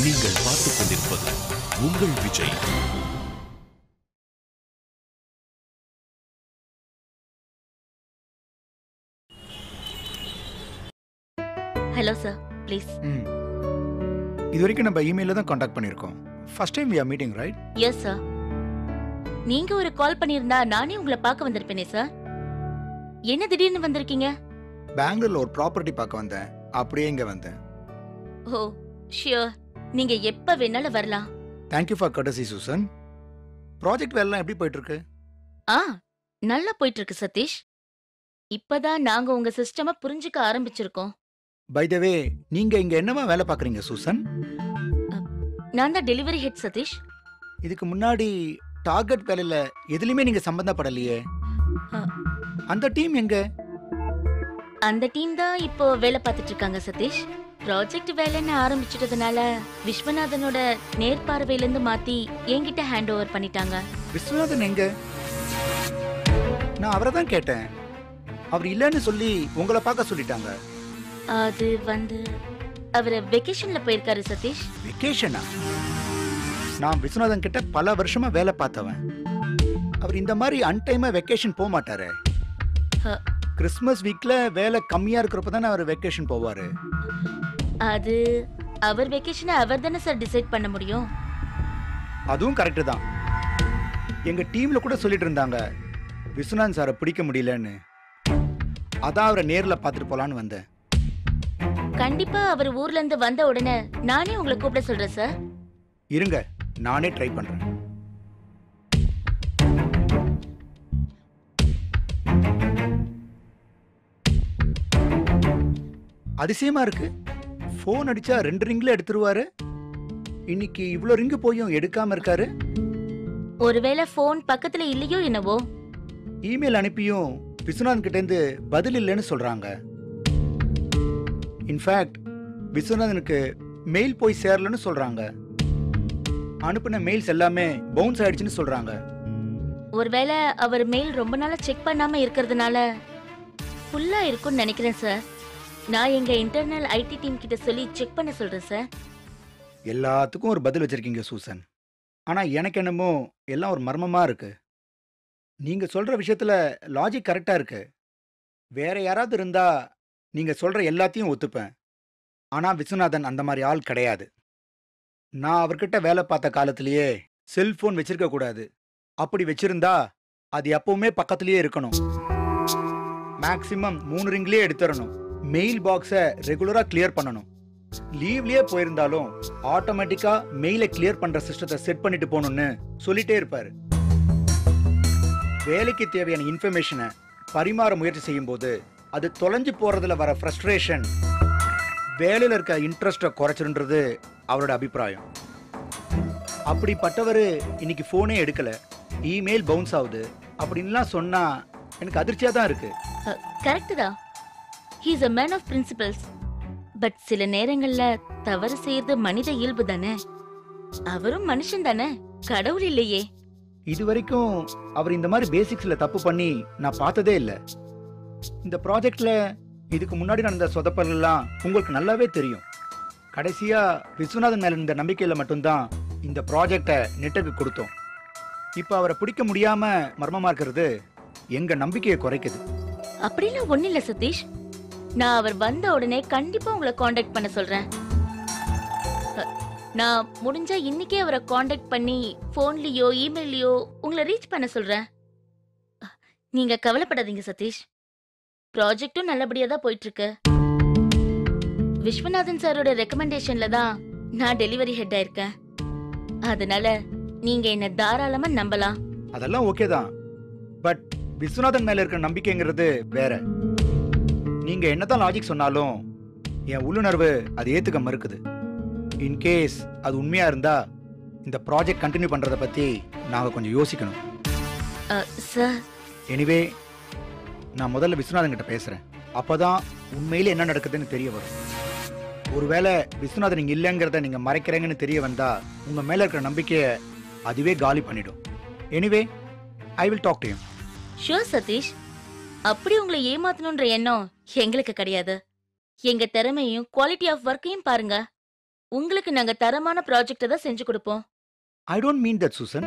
நீங்கள் பார்த்துக் கொண்டிருப்பது உங்கள் விஜய். Hello sir, please. இது வரைக்கும் நம்ம இமெயில தான் காண்டாக்ட் பண்ணிருக்கோம். First time we are meeting, right? Yes sir. நீங்க ஒரு கால் பண்ணியிருந்தா நானே உங்களை பார்க்க வந்திருப்பேனே சார். என்ன திடீர்னு வந்திருக்கீங்க? பெங்களூர்ல ஒரு ப்ராப்பர்ட்டி பார்க்க வந்தேன். அப்படியே இங்க வந்தேன். ஓ ஷியோர், நீங்க எப்ப வேணாலும் வரலாம். Thank you for courtesy, Susan. Project வேலைலாம் எப்படி போயிட்டு இருக்கு? ஆ, நல்லா போயிட்டு இருக்கு சதீஷ். இப்பதான் நாங்க உங்க சிஸ்டம புரிஞ்சுக்க ஆரம்பிச்சிருக்கோம். பை த வே, நீங்க இங்க என்னவா வேலை பார்க்கறீங்க சூசன்? நான் தான் டெலிவரி ஹெட் சதீஷ். இதுக்கு முன்னாடி டார்கெட் வேலையில எதுலயுமே நீங்க சம்பந்தப்படலையே. அந்த டீம் எங்க? அந்த டீம் தான் இப்போ வேலை பார்த்துட்டு இருக்காங்க சதீஷ். ப்ராஜெக்ட் வேலைன்னு ஆரம்பிச்சிட்டதுனால விஸ்வநாதனோட நேர்பார்வையில இருந்து மாத்தி என்கிட்ட ஹேண்ட் ஓவர் பண்ணிட்டாங்க. விஸ்வநாதன் எங்க? நான் அவரை தான் கேட்டேன். அவர் இல்லைன்னு சொல்லி உங்களை பார்க்க சொல்லிட்டாங்க. அது அவரு வெக்கேஷன்ல போயிருக்காரு சதீஷ். வெக்கேஷனா? நான் விஸ்வநாதன் கிட்ட பல வருஷமா வேலை பார்த்தவன். அவர் இந்த மாதிரி அன்டைமா வெக்கேஷன் போக மாட்டாரு. கிறிஸ்மஸ் வீக்ல வேலை கம்மியா இருக்கிறப்ப தானே அவர் வெக்கேஷன் போவாரு. அது அவர் வெக்கேஷனை அவர் தானே சார் டிசைட் பண்ண முடியும். அதுவும் கரெக்ட் தான். எங்க டீம்ல கூட சொல்லிட்டு இருந்தாங்க விஸ்வநாதன் சாரை பிடிக்க முடியலன்னு. அதான் அவரை நேர்ல பார்த்துட்டு போலான்னு வந்தேன். கண்டிப்பா அவர் ஊர்ல இருந்து வந்த உடனே நானே உங்களை கூப்பிட சொல்றேன் சார். இருங்க, நானே ட்ரை பண்றேன். அதிசயமா இருக்கு. போன் அடிச்சா 2 ரிங்ல எடுத்துருவாரு. இன்னைக்கு இவ்ளோ ரிங்கு போயும் எடுக்காம இருக்காரு. ஒருவேளை போன் பக்கத்துல இல்லையோ என்னவோ. இமெயில் அனுப்பியும் விஸ்வநாதன் கிட்ட இருந்து பதில் இல்லைன்னு சொல்றாங்க. இன்ஃபேக்ட் விஸ்வநாதனுக்கு மெயில் போய் சேரலன்னு சொல்றாங்க. அனுப்பின மெயில்ஸ் எல்லாமே பவுன்ஸ் ஆயிடுச்சுன்னு சொல்றாங்க. ஒருவேளை அவர் மெயில் ரொம்ப நாளா செக் பண்ணாம இருக்கிறதுனால ஃபுல்லா இருக்கும்னு நினைக்கிறேன் சார். நான் எங்க இன்டர்னல் ஐடி டீம் கிட்ட சொல்லி செக் பண்ண சொல்றேன் சார். எல்லாத்துக்கும் ஒரு பதில் வச்சிருக்கீங்க சூசன். ஆனா எனக்கு என்னமோ எல்லாம் ஒரு மர்மமா இருக்கு. நீங்க சொல்ற விஷயத்துல லாஜிக் கரெக்டா இருக்கு. வேற யாராவது இருந்தா நீங்க சொல்ற எல்லாத்தையும் ஒத்துப்பேன். ஆனா விஸ்வநாதன் அந்த மாதிரி ஆள் கிடையாது. நான் அவர்கிட்ட வேலை பார்த்த காலத்திலேயே செல்போன் வச்சிருக்க கூடாது. அப்படி வச்சிருந்தா அது எப்பவுமே பக்கத்திலேயே இருக்கணும். மேக்சிமம் 3 ரிங்லயே எடுத்துறணும். மெயில் பாக்ஸை ரெகுலரா கிளியர் பண்ணணும். லீவ்லயே போயிருந்தாலும் ஆட்டோமேட்டிக்கா மெயிலை கிளியர் பண்ற சிஸ்டத்தை செட் பண்ணிட்டு போகணும்னு சொல்லிட்டே இருப்பாரு. வேலைக்கு தேவையான இன்ஃபர்மேஷனை பரிமாற முயற்சி செய்யும் போது அது தொலைஞ்சு போறதுல வர ஃப்ரஸ்ட்ரேஷன் வேலையில இருக்க இன்ட்ரெஸ்ட குறைச்சிருன்றது அவரோட அபிப்பிராயம். அப்படிப்பட்டவர் இன்னைக்கு போனே எடுக்கல, இமெயில் பவுன்ஸ் ஆகுது அப்படின்லாம் சொன்னா எனக்கு அதிர்ச்சியா தான் இருக்கு. கரெக்ட் தான். He is a man of principles. But சில நேரங்கள்ல தவறு செய்யறது மனித இயல்பு தானே. அவரும் மனுஷன் தானே, கடவுள் இல்லையே. இது வரைக்கும் அவர் இந்த மாதிரி பேசிக்ஸ்ல தப்பு பண்ணி நான் பார்த்ததே இல்லை. இந்த ப்ராஜெக்ட்ல இதுக்கு முன்னாடி நடந்த சொதப்பல்லாம் உங்களுக்கு நல்லாவே தெரியும். கடைசியா விஸ்வநாதன் மேல இருந்த நம்பிக்கையில மட்டும்தான் இந்த ப்ராஜெக்டை நெட்டுக்கு கொடுத்தோம். இப்ப அவரை பிடிக்க முடியாம மர்மமா இருக்கிறது எங்க நம்பிக்கையை குறைக்குது. அப்படிலாம் ஒண்ணு இல்ல சதீஷ். நான் அவர் வந்த உடனே கண்டிப்பா உங்களை காண்டாக்ட் பண்ண சொல்றேன். நான் முடிஞ்சா இன்னைக்கே அவரை காண்டாக்ட் பண்ணி போன்லயோ இமெயிலையோ உங்களை ரீச் பண்ண சொல்றேன். நீங்க கவலைப்படாதீங்க சதீஷ். ப்ராஜெக்டும் நல்லபடியா தான் போயிட்டு இருக்கு. விஸ்வநாதன் சாரோட ரெக்கமெண்டேஷன்ல தான் நான் டெலிவரி ஹெட் ஆயிருக்கேன். அதனால நீங்க என்ன தாராளமா நம்பலாம். அதெல்லாம் ஓகே தான். பட் விஸ்வநாதன் மேல இருக்கிற நம்பிக்கைங்கிறது வேற. நீங்க என்னதான் லாஜிக் சொன்னாலும் என் உள்ளுணர்வு அதை ஏத்துக்க மறுக்குது. இன்கேஸ் அது உண்மையா இருந்தா இந்த ப்ராஜெக்ட் கண்டினியூ பண்றத பத்தி நாங்க கொஞ்சம் யோசிக்கணும். சார், எனிவே நான் முதல்ல விஸ்வநாதன் கிட்ட பேசுறேன். அப்பதான் உண்மையில என்ன நடக்குதுன்னு தெரிய வரும். ஒருவேளை விஸ்வநாதன் நீங்க இல்லைங்கிறத நீங்க மறைக்கிறீங்கன்னு தெரிய வந்தா உங்க மேல இருக்கிற நம்பிக்கையை அதுவே காலி பண்ணிடும். Anyway I will talk to you. Sure Satish. அப்படி உங்களை ஏமாத்தணும்ன்ற எண்ணம் எங்களுக்கு கிடையாது. எங்க திறமையும் குவாலிட்டி ஆஃப் ஒர்க்கையும் பாருங்க. உங்களுக்கு நாங்க தரமான ப்ராஜெக்ட் தான் செஞ்சு கொடுப்போம். I don't mean that Susan.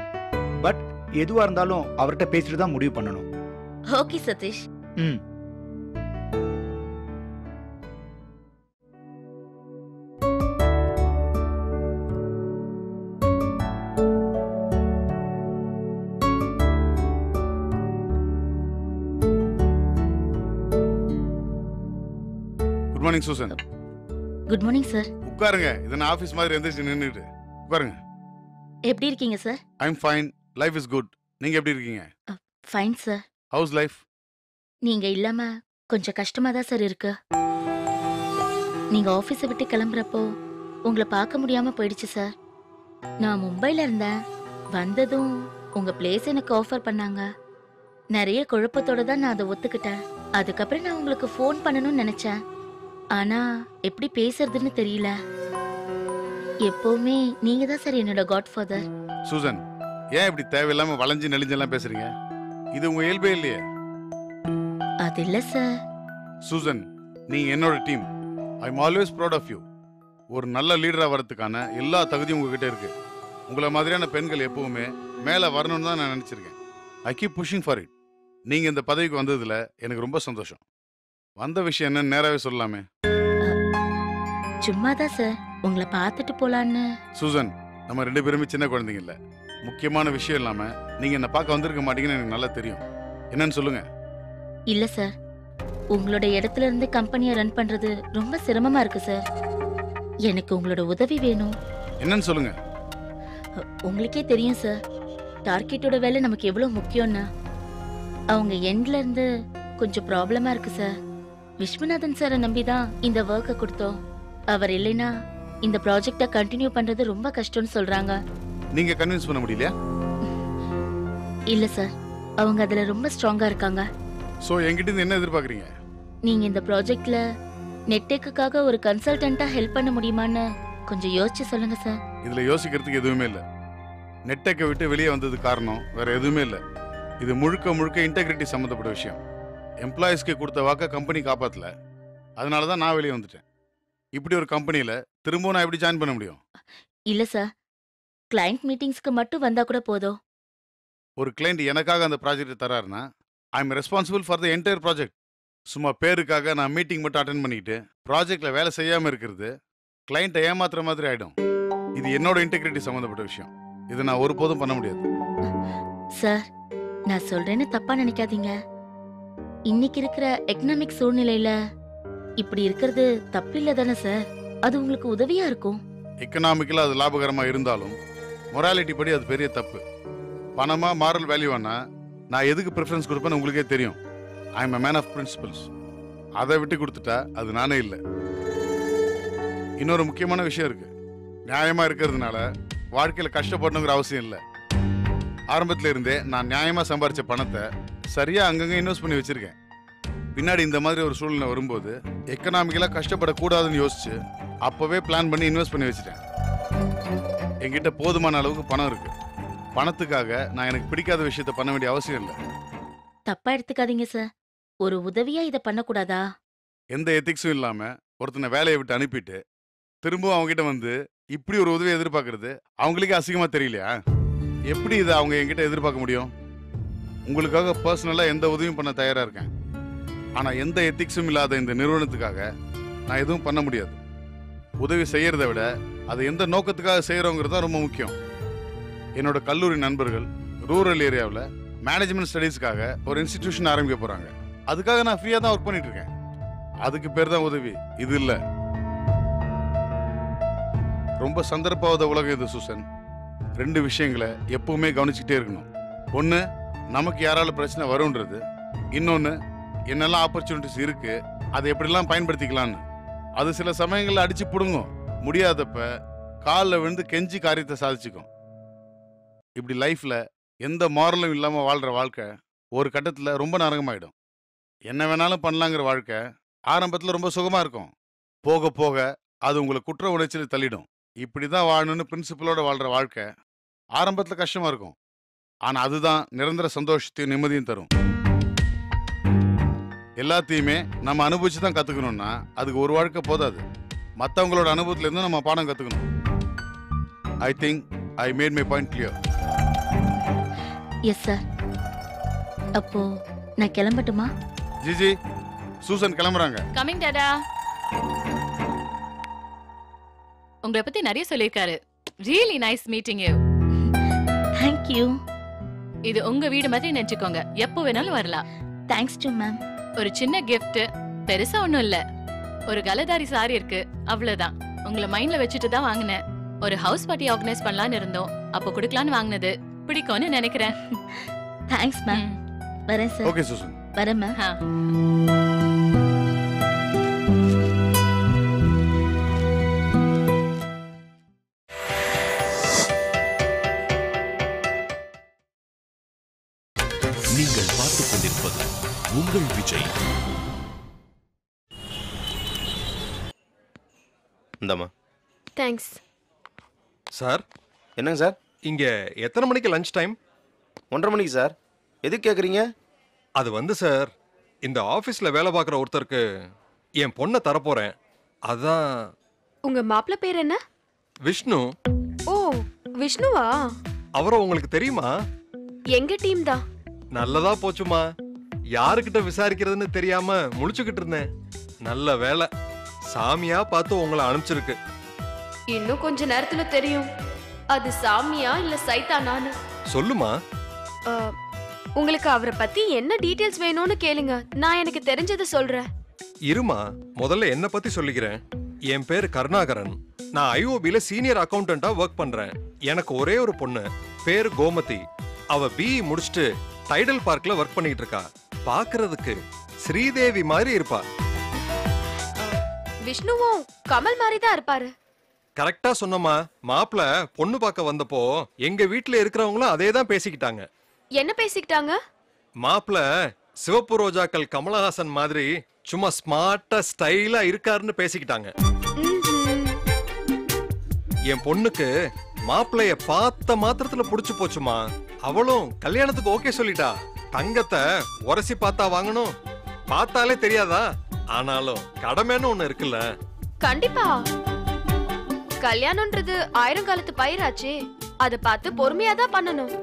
But எதுவா இருந்தாலும் அவர்கிட்ட பேசிட்டு தான் முடிவு பண்ணணும். ஓகே சதீஷ். ம். Good morning Susan. Good morning sir. உட்காருங்க. இது நான் ஆபீஸ் மாதிரி எந்திரிச்சு நின்னுட்டு. உட்காருங்க. எப்படி இருக்கீங்க sir? I am fine. Life is good. நீங்க எப்படி இருக்கீங்க? Fine sir. How's life? நீங்க இல்லாம கொஞ்சம் கஷ்டமா தான் சார் இருக்கு. நீங்க ஆபீஸை விட்டு கிளம்புறப்போ உங்களை பார்க்க முடியாம போயிடுச்சு சார். நான் மும்பைல இருந்தேன். வந்ததும் உங்க பிளேஸ் எனக்கு ஆஃபர் பண்ணாங்க. நிறைய குழப்பத்தோட தான் நான் அதை ஒத்துக்கிட்டேன். அதுக்கப்புறம் நான் உங்களுக்கு ஃபோன் பண்ணணும்னு நினைச்சேன். ஆனா எப்படி பேசுறதுன்னு தெரியல. எப்பவுமே நீங்க தான் சார் என்னோட காட்ஃபாதர். சூசன், ஏன் இப்படி தேவையில்லாம வளைஞ்சு நெளிஞ்செல்லாம் பேசுறீங்க? இது உங்க இயல்பே இல்லையே. அது இல்ல சார். சூசன், நீங்க என்னோட team. I am always proud of you. ஒரு நல்ல லீடரா வரதுக்கான எல்லா தகுதியும் உங்ககிட்ட இருக்கு. உங்களை மாதிரியான பெண்கள் எப்பவுமே மேல வரணும்னு தான் நான் நினைச்சிருக்கேன். I keep pushing for it. நீங்க இந்த பதவிக்கு வந்ததுல எனக்கு ரொம்ப சந்தோஷம். வந்த விஷயம் என்னன்னு நேராவே சொல்லலாமே. சும்மாதான் சார் உங்களை பார்த்துட்டு போலான்னு. சூசன், நம்ம 2 பேருமே சின்ன குழந்தைங்க இல்ல. முக்கியமான விஷயம் இல்லாம நீங்க என்ன பார்க்க வந்திருக்க மாட்டீங்கன்னு எனக்கு நல்லா தெரியும். என்னன்னு சொல்லுங்க. இல்ல சார், உங்களோட இடத்துல இருந்து கம்பெனியை ரன் பண்றது ரொம்ப சிரமமா இருக்கு சார். எனக்கு உங்களோட உதவி வேணும். என்னன்னு சொல்லுங்க. உங்களுக்கே தெரியும் சார், டார்கெட்டோட வேலை நமக்கு எவ்வளவு முக்கியம்னா. அவங்க எண்ட்ல இருந்து கொஞ்சம் ப்ராப்ளமா இருக்கு சார். விஸ்வநாதன் சாரை நம்பி தான் இந்த ஒர்க்கை கொடுத்தோம். அவர் இல்லைன்னா இந்த ப்ராஜெக்டை கண்டினியூ பண்றது ரொம்ப கஷ்டம்னு சொல்றாங்க. நீங்க கன்வின்ஸ் பண்ண முடியலையா? இல்ல சார், அவங்க அதுல ரொம்ப ஸ்ட்ராங்கா இருக்காங்க. சோ என்கிட்ட இருந்து என்ன எதிர்பார்க்கறீங்க? நீங்க இந்த ப்ராஜெக்ட்ல நெட்டெக்குக்காக ஒரு கன்சல்டன்ட்டா ஹெல்ப் பண்ண முடியுமான்னு கொஞ்சம் யோசிச்சு சொல்லுங்க சார். இதுல யோசிக்கிறதுக்கு எதுவுமே இல்ல. நெட்டெக்கை விட்டு வெளியே வந்தது காரணம் வேற எதுவுமே இல்ல. இது முழுக்க முழுக்க இன்டெகிரிட்டி சம்பந்தப்பட்ட விஷயம். எம்ப்ளாயிஸ்க்கு கொடுத்த வாக்க கம்பெனி காப்பாத்தல. அதனால தான் நான் வெளியே வந்துட்டேன். இப்படி ஒரு கம்பெனியில திரும்பவும் நான் எப்படி ஜாயின் பண்ண முடியும்? இல்ல சார், கிளையண்ட் மீட்டிங்ஸ்க்கு மட்டும் வந்தா கூட போதும். ஒரு கிளைண்ட் எனக்காக அந்த ப்ராஜெக்ட் தராருன்னா I am responsible for the entire project. சும்மா பேருக்காக நான் மீட்டிங் மட்டும் அட்டென்ட் பண்ணிக்கிட்டு ப்ராஜெக்ட்ல வேலை செய்யாம இருக்கிறது கிளைண்ட்டை ஏமாத்துற மாதிரி ஆயிடும். இது என்னோட இன்டெகிரிட்டி சம்பந்தப்பட்ட விஷயம். இதை நான் ஒருபோதும் பண்ண முடியாது. சார், நான் சொல்றேன்னு தப்பா நினைக்காதீங்க. இன்னைக்கு இருக்கிற எக்கனாமிக் சூழ்நிலையில இப்படி இருக்கிறது தப்பில்ல தானே சார்? அது உங்களுக்கு உதவியா இருக்கும். எக்கனாமிக்கலா அது லாபகரமா இருந்தாலும் மொராலிட்டி படி அது பெரிய தப்பு. பணமா மாரல் வேல்யூவானா நான் எதுக்கு ப்ரிஃபரன்ஸ் கொடுப்பேன்னு உங்களுக்கே தெரியும். I am a man of principles. அதை விட்டு கொடுத்துட்டா அது நானே இல்லை. இன்னொரு முக்கியமான விஷயம் இருக்கு. நியாயமா இருக்கிறதுனால வாழ்க்கையில கஷ்டப்படணுங்கிற அவசியம் இல்லை. ஆரம்பத்துல இருந்தே நான் நியாயமா சம்பாரிச்ச பணத்தை சரியா அங்கங்க இன்வெஸ்ட் பண்ணி வச்சிருக்கேன். பின்னாடி இந்த மாதிரி ஒரு சூழ்நிலை வரும்போது எக்கனாமிக்கலா கஷ்டப்படக்கூடாதுன்னு யோசிச்சு அப்பவே பிளான் பண்ணி இன்வெஸ்ட் பண்ணி வச்சிட்டேன். என்கிட்ட போதுமான அளவுக்கு பணம் இருக்கு. பணத்துக்காக நான் எனக்கு பிடிக்காத விஷயத்த பண்ண வேண்டிய அவசியம் இல்லை. தப்பா எடுத்துக்காதீங்க சார். ஒரு உதவியா இத பண்ணக்கூடாதா? எந்த எத்திக்ஸும் இல்லாம ஒருத்தனை வேலையை விட்டு அனுப்பிட்டு திரும்பவும் அவங்ககிட்ட வந்து இப்படி ஒரு உதவியை எதிர்பார்க்கறது அவங்களுக்கே அசிங்கமா தெரியலையா? எப்படி இதை அவங்க என்கிட்ட எதிர்பார்க்க முடியும்? உங்களுக்காக பர்சனலா எந்த உதவியும் பண்ண தயாரா இருக்கேன். ஆனா எந்த எத்திக்ஸும் இல்லாத இந்த நிறுவனத்துக்காக நான் எதுவும் பண்ண முடியாது. உதவி செய்யறதை விட அதை எந்த நோக்கத்துக்காக செய்யறோங்கிறது தான் ரொம்ப முக்கியம். என்னோட கல்லூரி நண்பர்கள் ரூரல் ஏரியாவில் மேனேஜ்மெண்ட் ஸ்டடீஸ்க்காக ஒரு இன்ஸ்டிடியூஷன் ஆரம்பிக்க போறாங்க. அதுக்காக நான் ஃப்ரீயா தான் ஒர்க் பண்ணிட்டு இருக்கேன். அதுக்கு பேர் தான் உதவி, இது இல்ல. ரொம்ப சந்தர்ப்பாவத உலகம் இது சூசன். 2 விஷயங்களை எப்பவுமே கவனிச்சுக்கிட்டே இருக்கணும். ஒன்று, நமக்கு யாரால பிரச்சனை வரும்ன்றது. இன்னொன்று, என்னெல்லாம் ஆப்பர்ச்சுனிட்டிஸ் இருக்கு அதை எப்படிலாம் பயன்படுத்திக்கலான்னு. அது சில சமயங்களில் அடிச்சு பிடுங்கும். முடியாதப்ப காலில் விழுந்து கெஞ்சி காரியத்தை சாதிச்சுக்கும். இப்படி லைஃப்ல எந்த மாரலும் இல்லாம வாழ்ற வாழ்க்கை ஒரு கட்டத்துல ரொம்ப நரகமாயிடும். என்ன வேணாலும் பண்ணலாங்கிற வாழ்க்கை ஆரம்பத்துல ரொம்ப சுகமா இருக்கும். போக போக அது உங்களை குற்ற உணர்ச்சியில் தள்ளிடும். இப்படிதான் வாழணும்னு பிரின்சிபலோட வாழ்ற வாழ்க்கை ஆரம்பத்துல கஷ்டமா இருக்கும். ஆனா அதுதான் நிரந்தர சந்தோஷத்தையும் நிம்மதியும் தரும். எல்லாத்தையுமே நம்ம அனுபவிச்சு தான் கத்துக்கணும்னா அதுக்கு ஒரு வாழ்க்கை போதாது. மற்றவங்களோட அனுபவத்திலேருந்து நம்ம பாடம் கற்றுக்கணும். I think I made my point clear. Yes sir. அப்போ நான் கிளம்பட்டுமா? ஜிஜி, சூசன் கிளம்புறாங்க. கமிங் டாடா. உங்களை பத்தி நிறைய சொல்லிருக்காரு. Really nice meeting you. Thank you. இது உங்க வீடு மாதிரி நினைச்சுக்கோங்க. எப்போ வேணாலும் வரலாம். Thanks to ma'am. ஒரு சின்ன கிஃப்ட், பெருசா ஒண்ணும் இல்ல. ஒரு கலதாரி சாரி இருக்கு, அவ்வளவுதான். உங்களை மைண்ட்ல வச்சுட்டு தான் வாங்கினேன். ஒரு ஹவுஸ் பார்ட்டி ஆர்கனைஸ் பண்ணலாம்னு இருந்தோம். அப்போ குடுக்கலாம்னு வாங்கினது. பிடிக்கும்னு நினைக்கிறேன். Thanks ma'am. வரேன் சார். Okay Susan. வரேன் மேம். நீங்கள் பார்த்துக் கொண்டிருப்பது உங்கள் விஜய். இந்தாம்மா. Thanks sir. என்னங்க சார்? இங்க எத்தனை மணிக்கு லஞ்ச் டைம்? 1:30 மணிக்கு சார். எதுக்கு கேட்குறீங்க? அது வந்து சார், இந்த ஆஃபீஸில் வேலை பார்க்குற ஒருத்தருக்கு என் பொண்ணை தரப்போகிறேன். அதான். உங்க மாப்பிள்ள பேர் என்ன? விஷ்ணு. ஓ, விஷ்ணுவா? அவரை உங்களுக்கு தெரியுமா? எங்க டீம் தான். நல்லதா போச்சுமா. யாருக்கிட்ட விசாரிக்கிறதுன்னு தெரியாம முழிச்சுக்கிட்டு இருந்தேன். நல்ல வேலை, சாமியா பார்த்து உங்களை அனுப்பிச்சிருக்கு. இன்னும் கொஞ்ச நேரத்துல தெரியும் அது சாமியா இல்ல சைத்தானான்னு. சொல்லுமா. உங்களுக்கு அவரை பத்தி என்ன டீடைல்ஸ் வேணும்னு கேளுங்க, நான் எனக்கு தெரிஞ்சதை சொல்றேன். இருமா, முதல்ல என்ன பத்தி சொல்லிக்கிறேன். என் பேர் கருணாகரன். நான் ஐஓபில சீனியர் அக்கௌண்டண்டா ஒர்க் பண்றேன். எனக்கு ஒரே ஒரு பொண்ணு, பேரு கோமதி. அவ பிஇ முடிச்சுட்டு டைடல் பார்க்ல ஒர்க் பண்ணிட்டு இருக்கா. பாக்குறதுக்கு ஸ்ரீதேவி மாதிரி இருப்பா. விஷ்ணுவும் கமல் மாதிரி தான் இருப்பாரு. கரெக்டா சொன்னமா. மாப்பிள்ள பொண்ணு பார்க்க வந்தப்போ எங்க வீட்டுல இருக்கிறவங்களும் அதே தான் பேசிக்கிட்டாங்க. என்ன பேசிக்கிட்டாங்க? மாப்பிள்ள சிவப்பு ரோஜாக்கள் கமலஹாசன் மாதிரி சும்மா ஸ்மார்ட்டா ஸ்டைலா இருக்காருன்னு பேசிக்கிட்டாங்க. என் பொண்ணுக்கு மாப்பிள்ளைய பார்த்த மாத்திரத்துல புடிச்சு போச்சுமா. அவளும் கல்யாணத்துக்கு ஓகே சொல்லிட்டா. தங்கத்தை உரசி பார்த்தா வாங்கணும், பார்த்தாலே தெரியாதா? ஆனாலும் கடமைன்னு ஒண்ணு இருக்குல்ல. கண்டிப்பா. கல்யாணம்ன்றது 1000 காலத்து பயிராச்சே, அத பார்த்து பொறுமையா தான் பண்ணணும்.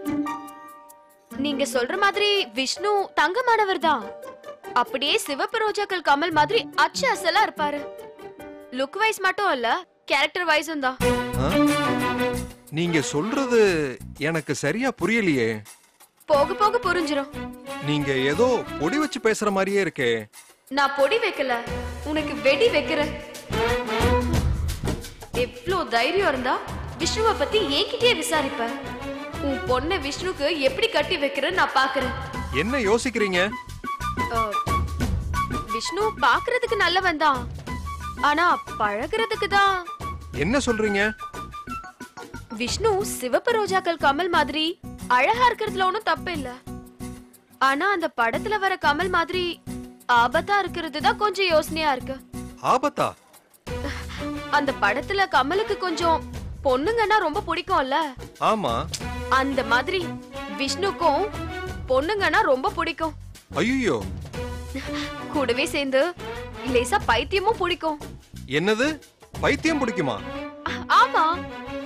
நீங்க சொல்ற மாதிரி விஷ்ணு தங்கமானவர் தான். அப்படியே சிவப்பு ரோஜாக்கள் கமல் மாதிரி அச்சு அசலா இருப்பாரு. லுக் வைஸ் மட்டும் இல்ல, கேரக்டர் வைஸும் தான். நீங்க சொல்றது எனக்கு சரியா புரியலையே. போக போக புரிஞ்சிரும். நீங்க ஏதோ பொடி வச்சு பேசுற மாதிரியே இருக்கே. நான் பொடி வைக்கல, உனக்கு வெடி வைக்கிறேன். எவ்ளோ தைரியம் இருந்தா விஷ்ணுவை பத்தி என்கிட்டயே விசாரிப்ப. உன் பொண்ணை விஷ்ணுக்கு எப்படி கட்டி வைக்கிறேன்னு நான் பாக்குறேன். என்ன யோசிக்கிறீங்க? விஷ்ணு பாக்குறதுக்கு நல்லவன் தான், ஆனா பழகுறதுக்கு தான். என்ன சொல்றீங்க? விஷ்ணு சிவப்பு ரோஜாக்கள் கமல் மாதிரி அழகா இருக்கிறதுல ஒன்னும் தப்பு இல்ல. ஆனா அந்த படத்துல வர கமல் மாதிரி ஆபத்தா இருக்கிறது தான் கொஞ்சம் யோசனையா இருக்கு. ஆபத்தா? அந்த படத்துல கமலுக்கு கொஞ்சம் பொண்ணுங்கன்னா ரொம்ப பிடிக்கும்ல. ஆமா. அந்த மாதிரி விஷ்ணுக்கும் பொண்ணுங்கன்னா ரொம்ப பிடிக்கும். ஐயோ. கூடவே சேர்ந்து லேசா பைத்தியமும் பிடிக்கும். என்னது? பைத்தியம் பிடிக்குமா? ஆமா,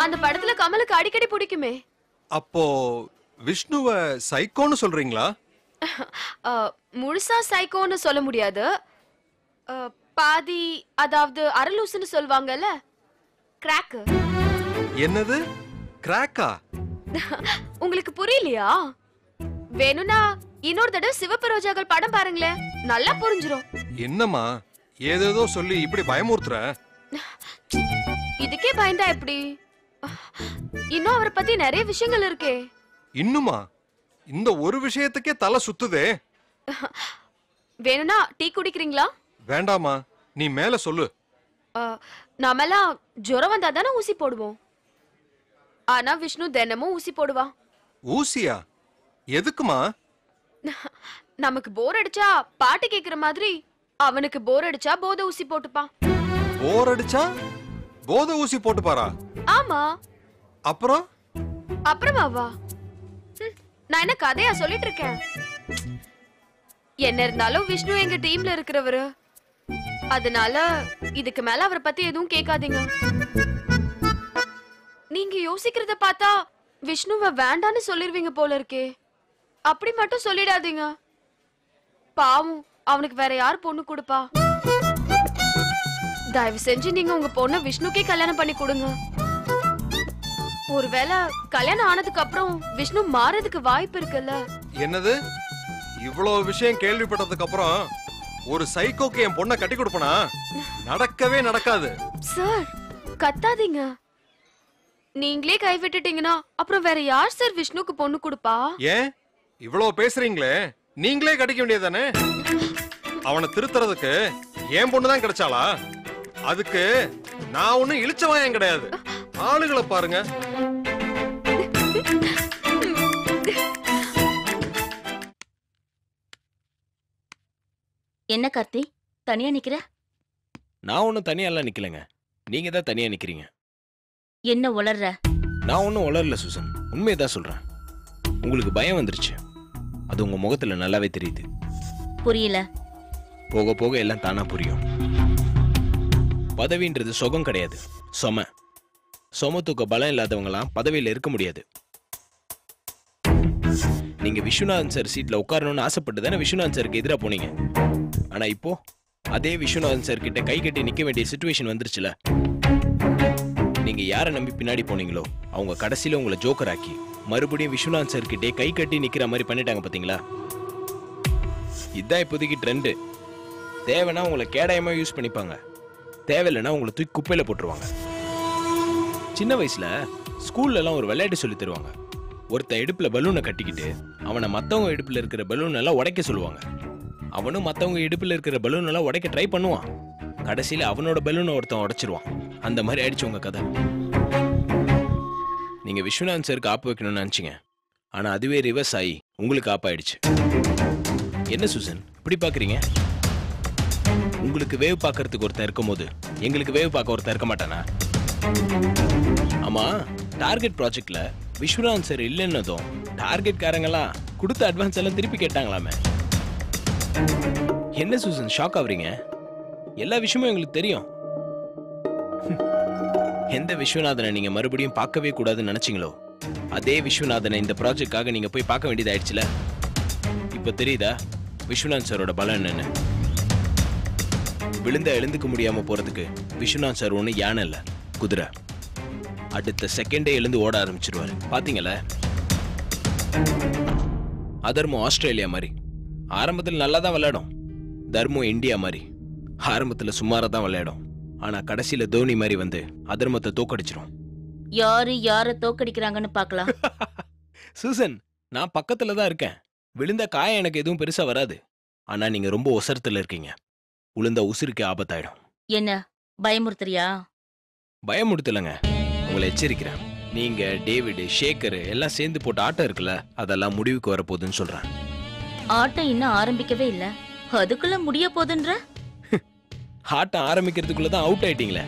அந்த படத்துல கமலுக்கு அடிக்கடி பிடிக்குமே. அப்போ விஷ்ணுவ சைக்கோன்னு சொல்றீங்களா? முழுசா சைக்கோன்னு சொல்ல முடியாது. பாதி, அதாவது அரலூசுன்னு சொல்வாங்கல்ல, கிராக். என்னது? கிராக்கா? உங்களுக்கு புரியலையா? வேணும்னா இன்னொரு தடவை சிவப்பு ரோஜாக்கள் படம் பாருங்களேன், நல்லா புரிஞ்சிரும். என்னம்மா ஏதேதோ சொல்லி இப்படி பயமுறுத்துற? இதுக்கே பயந்தா எப்படி? இன்னும் அவரை பத்தி நிறைய விஷயங்கள் இருக்கே. இன்னுமா? இந்த ஒரு விஷயத்துக்கே தலை சுத்துதே. வேணும்னா டீ குடிக்கிறீங்களா? வேண்டாமா, நீ மேல சொல்லு. நாமெல்லாம் ஜுரம் வந்தா தானே ஊசி போடுவோம். ஆனா விஷ்ணு தினமும் ஊசி போடுவான். ஊசியா? எதுக்குமா? நமக்கு போர் அடிச்சா பாட்டு கேக்குற மாதிரி அவனுக்கு போர் அடிச்சா போதை ஊசி போட்டுப்பான். போர் அடிச்சா போதை ஊசி போட்டு பாரா? ஆமா. அப்புறம்? அப்புறமாவா? நான் என்ன கதையா சொல்லிட்டு இருக்கேன்? என்ன இருந்தாலும் விஷ்ணு எங்க டீம்ல இருக்கிறவரு. அதனால இதுக்கு மேல அவரை பத்தி எதுவும் கேட்காதீங்க. நீங்க யோசிக்கிறத பார்த்தா விஷ்ணுவை வேண்டான்னு சொல்லிருவீங்க போல இருக்கே. அப்படி மட்டும் சொல்லிடாதீங்க. பாவம், அவனுக்கு வேற யார் பொண்ணு கொடுப்பா? தயவு செஞ்சு நீங்க உங்க பொண்ணை விஷ்ணுக்கே கல்யாணம் பண்ணி கொடுங்க. ஒருவேளை கல்யாணம் ஆனதுக்கு அப்புறம் விஷ்ணு மாறதுக்கு வாய்ப்பு இருக்குல்ல? என்னது இவ்வளவு விஷயம் கேள்விப்பட்டதுக்கு அப்புறம் ஒரு சைக்கோக்கு என் பொண்ணை கட்டி கொடுப்பனா? நடக்கவே நடக்காது. சார் கத்தாதீங்க. நீங்களே கைவிட்டுட்டீங்கன்னா அப்புறம் வேற யார் சார் விஷ்ணுக்கு பொண்ணு கொடுப்பா? ஏன் இவ்வளவு பேசுறீங்களே, நீங்களே கட்டிக்க வேண்டியதானே? அவனை திருத்துறதுக்கு என் பொண்ணுதான் கிடைச்சாளா? அதுக்கு நான் ஒண்ணும் இழிச்சவாயம் கிடையாது. ஆளுகளை பாருங்க. என்ன கார்த்தி, தனியா நிக்கிற? நான் ஒன்றும் தனியாலாம் நிக்கலைங்க, நீங்க தான் தனியா நிக்கிறீங்க. என்ன உளர்ற? நான் ஒன்றும் உளரல சூசன், உண்மையதான் சொல்றேன். உங்களுக்கு பயம் வந்துருச்சு, அது உங்க முகத்துல நல்லாவே தெரியுது. புரியல. போக போக எல்லாம் தானா புரியும். பதவின்றது சுகம் கிடையாது, சொம தூக்க பலம் இல்லாதவங்களாம் பதவியில் இருக்க முடியாது. நீங்க விஸ்வநாதன் சார் சீட்ல உட்காரணும்னு ஆசைப்பட்டு தானே விஸ்வநாதன் சாருக்கு எதிராக போனீங்க. ஆனா இப்போ அதே விஸ்வநாதன் சார் கிட்ட கை கட்டி நிக்க வேண்டிய சிச்சுவேஷன் வந்துருச்சுல. நீங்க யாரை நம்பி பின்னாடி போனீங்களோ அவங்க கடைசியில உங்களை ஜோக்கர் ஆக்கி மறுபடியும் விஸ்வநாதன் சார் கிட்டே கை கட்டி நிக்கிற மாதிரி பண்ணிட்டாங்க பாத்தீங்களா? இதுதான் இப்போதைக்கு ட்ரெண்டு. தேவைன்னா உங்களை கேடயமா யூஸ் பண்ணிப்பாங்க, தேவையில்லைன்னா உங்களை தூக்கி குப்பையில போட்டுருவாங்க. சின்ன வயசுல ஸ்கூல்ல எல்லாம் ஒரு விளையாட்டு சொல்லி தருவாங்க. ஒருத்த இடுப்புல பலூனை கட்டிக்கிட்டு அவனை மத்தவங்க இடுப்புல இருக்கிற பலூன் எல்லாம் உடைக்க சொல்லுவாங்க. அவனும் மத்தவங்க இடுப்புல இருக்கிற பலூன் எல்லாம் உடைக்க ட்ரை பண்ணுவான். கடைசியில அவனோட பலூனை ஒருத்தன் உடைச்சிருவான். அந்த மாதிரி ஆயிடுச்சு உங்க கதை. நீங்க விஸ்வநாதன் சாருக்கு ஆப்பு வைக்கணும்னு நினைச்சீங்க, ஆனா அதுவே ரிவர்ஸ் ஆகி உங்களுக்கு ஆப்பாயிடுச்சு. என்ன சூசன் இப்படி பாக்குறீங்க? உங்களுக்கு வேவ் பார்க்கறதுக்கு ஒருத்தன் இருக்கும் போது எங்களுக்கு வேவ் பார்க்க ஒருத்தன் இருக்க மாட்டானா? ஆமா, டார்கெட் ப்ராஜெக்ட்ல விஸ்வநாதன் சார் இல்லைன்னதும் டார்கெட் காரங்கெல்லாம் கொடுத்த அட்வான்ஸ் எல்லாம் திருப்பி கேட்டாங்களாமே. என்ன சூசன் ஷாக் ஆகுறீங்க? எல்லா விஷயமும் எங்களுக்கு தெரியும். எந்த விஸ்வநாதனை நீங்க மறுபடியும் பார்க்கவே கூடாதுன்னு நினைச்சீங்களோ அதே விஸ்வநாதனை இந்த ப்ராஜெக்ட்காக நீங்க போய் பார்க்க வேண்டியது ஆயிடுச்சுல. இப்ப தெரியுதா விஸ்வநாதன் சாரோட பலம் என்னன்னு? விழுந்தா எழுந்துக்க முடியாம போறதுக்கு விஸ்வநாதன் சார் ஒண்ணு யானை இல்ல, குதிரை. அடுத்த செகண்டே எழுந்து ஓட ஆரம்பிச்சிருவாரு. பாத்தீங்களா? அதர்மம் ஆஸ்திரேலியா மாதிரி ஆரம்பத்தில் நல்லா தான் விளையாடும். தர்மம் இந்தியா மாதிரி ஆரம்பத்துல சுமாரா தான் விளையாடும். ஆனா கடைசியில தோனி மாதிரி வந்து அதர்மத்தை தோக்கடிச்சிரும். யாரு யார தோக்கடிக்கிறாங்கன்னு பாக்கலாம். சூசன், நான் பக்கத்துல தான் இருக்கேன். விழுந்த காயம் எனக்கு எதுவும் பெருசா வராது. ஆனா நீங்க ரொம்ப ஒசரத்துல இருக்கீங்க. உளுந்த உசுருக்கு ஆபத்தாயிடும். என்ன பயமுறுத்துறியா? பயமுறுத்தலங்க, உங்களை எச்சரிக்கிறேன். நீங்க டேவிட் ஷேக்கர் எல்லாம் சேர்ந்து போட்ட ஆட்டம் இருக்குல்ல, அதெல்லாம் முடிவுக்கு வரப்போகுதுன்னு சொல்றேன். ஆட்டம் இன்னும் ஆரம்பிக்கவே இல்ல, அதுக்குள்ள முடிய போதுன்ற? ஆட்டம் ஆரம்பிக்கிறதுக்குள்ளதான் அவுட் ஆயிட்டீங்களே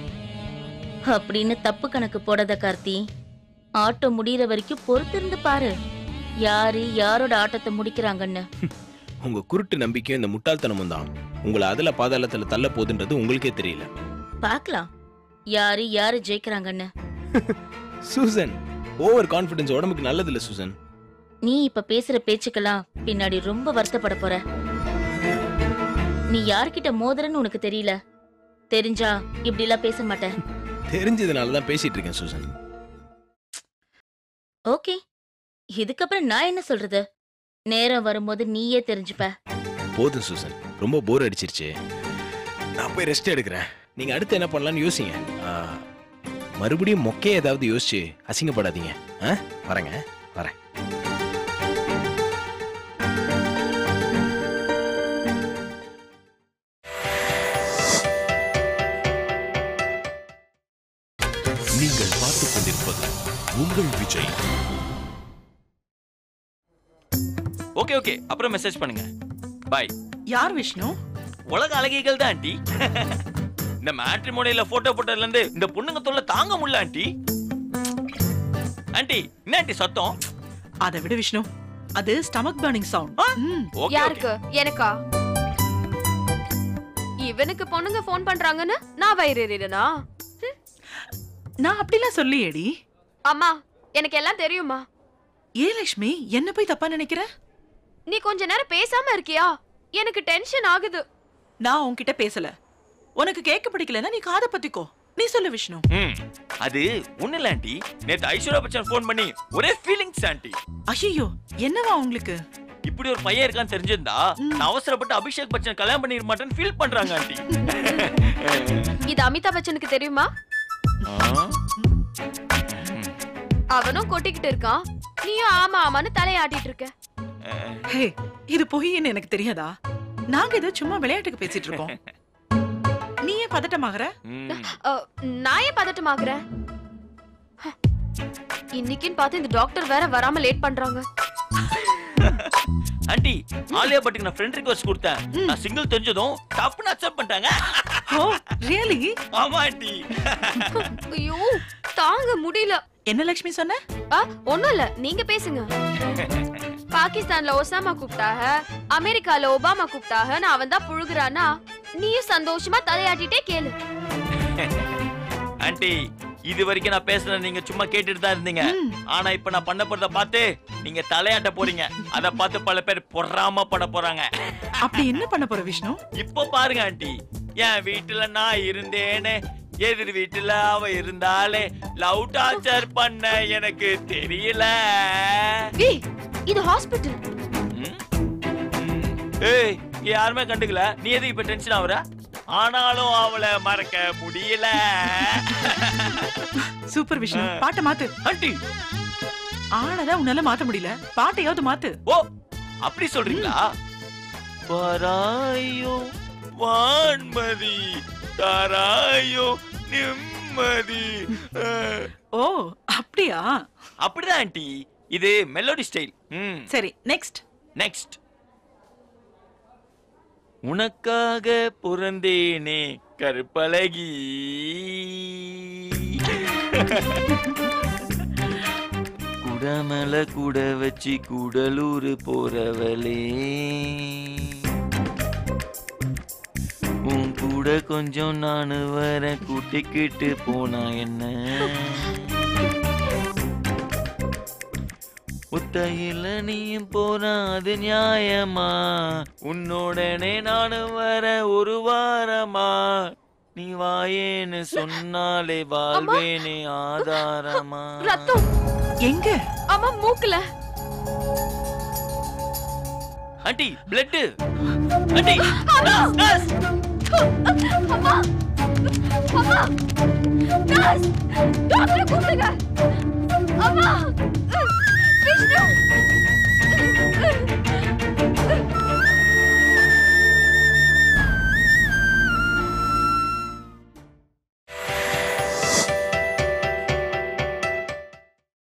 அப்படின்னு தப்பு கணக்கு போடாத கார்த்தி. ஆட்டம் முடியற வரைக்கும் பொறுத்திருந்து பாரு யாரு யாரோட ஆட்டத்தை முடிக்கிறாங்கன்னு. உங்க குருட்டு நம்பிக்கையும் இந்த முட்டாள்தனமும் தான் உங்களை அதுல பாதாளத்துல தள்ள போகுதுன்றது உங்களுக்கே தெரியல. பாக்கலாம் யாரு யாரு ஜெயிக்கிறாங்கன்னு. சூசன், ஓவர் கான்ஃபிடன்ஸ் உடம்புக்கு நல்லது இல்ல சூசன். நீ இப்ப பேசுற பேச்சுக்கெல்லாம் பின்னாடி ரொம்ப வருத்தப்பட போற. நீ யார்கிட்ட மோதுறன்னு உனக்கு தெரியல. தெரிஞ்சா இப்படி எல்லாம் பேச மாட்டேன். தெரிஞ்சதுனாலதான் பேசிட்டு இருக்கேன் சூசன். ஓகே, இதுக்கப்புறம் நான் என்ன சொல்றது? நேரம் வரும்போது நீயே தெரிஞ்சுப்ப. போதும் சூசன், ரொம்ப போர் அடிச்சிருச்சு. நான் போய் ரெஸ்ட் எடுக்கிறேன். நீங்க அடுத்து என்ன பண்ணலாம்னு யோசிங்க. மறுபடியும் மொக்கைய ஏதாவது யோசிச்சு அசிங்கப்படாதீங்க. வரேங்க, வரேன். நீங்கள் பார்த்துக் கொண்டிருப்பது உங்கள் விஜய். ஓகே ஓகே, அப்புறம் மெசேஜ் பண்ணுங்க. பை. யார் விஷ்ணு? உலக அழகிகள் தான் ஆண்டி. இந்த மேட்ரிமோனியில போட்டோ போட்டதுல இருந்து இந்த பொண்ணுங்க தொல்லை தாங்க முடியல ஆண்டி. ஆண்டி, என்ன ஆண்டி சத்தம்? அதை விட விஷ்ணு, அது ஸ்டமக் பர்னிங் சவுண்ட். யாருக்கு? எனக்கா? இவனுக்கு பொண்ணுங்க ஃபோன் பண்றாங்கன்னு நான் வயிறேறிடனா? நான் அப்படிலாம் சொல்லியேடி. அம்மா எனக்கு எல்லாம் தெரியுமா. ஏ லட்சுமி, என்ன போய் தப்பா நினைக்கிற? நீ கொஞ்ச நேரம் பேசாம இருக்கியா? எனக்கு டென்ஷன் ஆகுது. நான் உன்கிட்ட பேசல. உனக்கு கேட்க பிடிக்கலன்னா நீ காதை பத்திக்கோ. நீ சொல்லு விஷ்ணு. அது ஒண்ணு இல்ல ஆண்டி. நேத்து ஐஸ்வர்யா பச்சன் ஃபோன் பண்ணி ஒரே ஃபீலிங்ஸ் ஆண்டி. ஐயோ, என்னவா உங்களுக்கு? இப்படி ஒரு பையன் இருக்கான்னு தெரிஞ்சிருந்தா நான் அவசரப்பட்டு அபிஷேக் பச்சன் கல்யாணம் பண்ணிட மாட்டேன்னு ஃபீல் பண்றாங்க ஆண்டி. இது அமிதாப் பச்சனுக்கு தெரியுமா? அவனும் கொட்டிக்கிட்டு இருக்கான், நீயும் ஆமா ஆமான்னு தலையாட்டிட்டு இருக்க. ஹே, இது பொய்ன்னு எனக்கு தெரியாதா? நாங்க ஏதோ சும்மா விளையாட்டுக்கு பேசிட்டு இருக்கோம். நீ ஏன் பதட்டமாகற? நான் ஏன் பதட்டமாகறேன்? இன்னைக்குன்னு பார்த்து இந்த டாக்டர் வேற வராம லேட் பண்றாங்க. ஆண்டி, ஆலியா பட்டுக்கு நான் ஃப்ரெண்ட் ரிக்வெஸ்ட் கொடுத்தேன். நான் சிங்கிள் தெரிஞ்சதும் டப்புன்னு அக்செப்ட் பண்ணிட்டாங்க. ஓ ரியலி? ஆமா ஆண்டி. ஐயோ தாங்க முடியல. என்ன லட்சுமி சொன்ன? ஒண்ணும் இல்ல, நீங்க பேசுங்க. பாகிஸ்தான்ல ஒசாமா கூப்பிட்டாக, அமெரிக்கால ஒபாமா கூப்பிட்டாக, நான் அவன் தான் புழுகுறானா? நீயும் சந்தோஷமா தலையாட்டிட்டே கேளு. ஆண்டி, இது வரைக்கும் நான் பேசுறத நீங்க சும்மா கேட்டுட்டு தான் இருந்தீங்க. ஆனா இப்ப நான் பண்ண போறத பார்த்து நீங்க தலையாட்ட போறீங்க. அத பார்த்து பல பேர் பொறாம பட போறாங்க. அப்படி என்ன பண்ண போற விஷ்ணு? இப்ப பாருங்க ஆண்டி, என் வீட்டுல நான் இருந்தேனே, எதிர் வீட்டுல அவ இருந்தாலே லவ் டார்ச்சர் பண்ண எனக்கு தெரியல. இது ஹாஸ்பிடல். ஏய், யாருமே கண்டுக்கல, நீ எதுக்கு இப்ப டென்ஷன் ஆகுற? ஆனாலும் அவளை மறக்க முடியல. சூப்பர் விஷ்ணு, பாட்டை மாத்து. ஆண்டி, ஆனதான் உன்னால மாத்த முடியல, பாட்டையாவது மாத்து. ஓ அப்படி சொல்றீங்களா? பராயோ வான்மதி தாராயோ நிம்மதி. ஓ அப்படியா? அப்படிதான் ஆண்டி, இது மெலோடி ஸ்டைல். சரி, நெக்ஸ்ட். நெக்ஸ்ட். உனக்காக பிறந்தேனே கருப்பழகி, குடமல கூட வச்சு கூடலூர் போறவளே, உன் கூட கொஞ்சம் நானு வர கூட்டிக்கிட்டு போனா என்ன? ஒத்தையில நீயும் போனா அது நியாயமா? உன்னோடனே நானும் வர ஒரு வாரமா? நீ வாயேன்னு சொன்னாலே வாழ்வேனே ஆதாரமா? ரத்தம் எங்க? அம்மா மூக்குல. Aunty, blood. Aunty, nurse. அம்மா, அம்மா, நர்ஸ், டாக்டர் கூப்பிடுங்க. அம்மா, விஷ்ணு.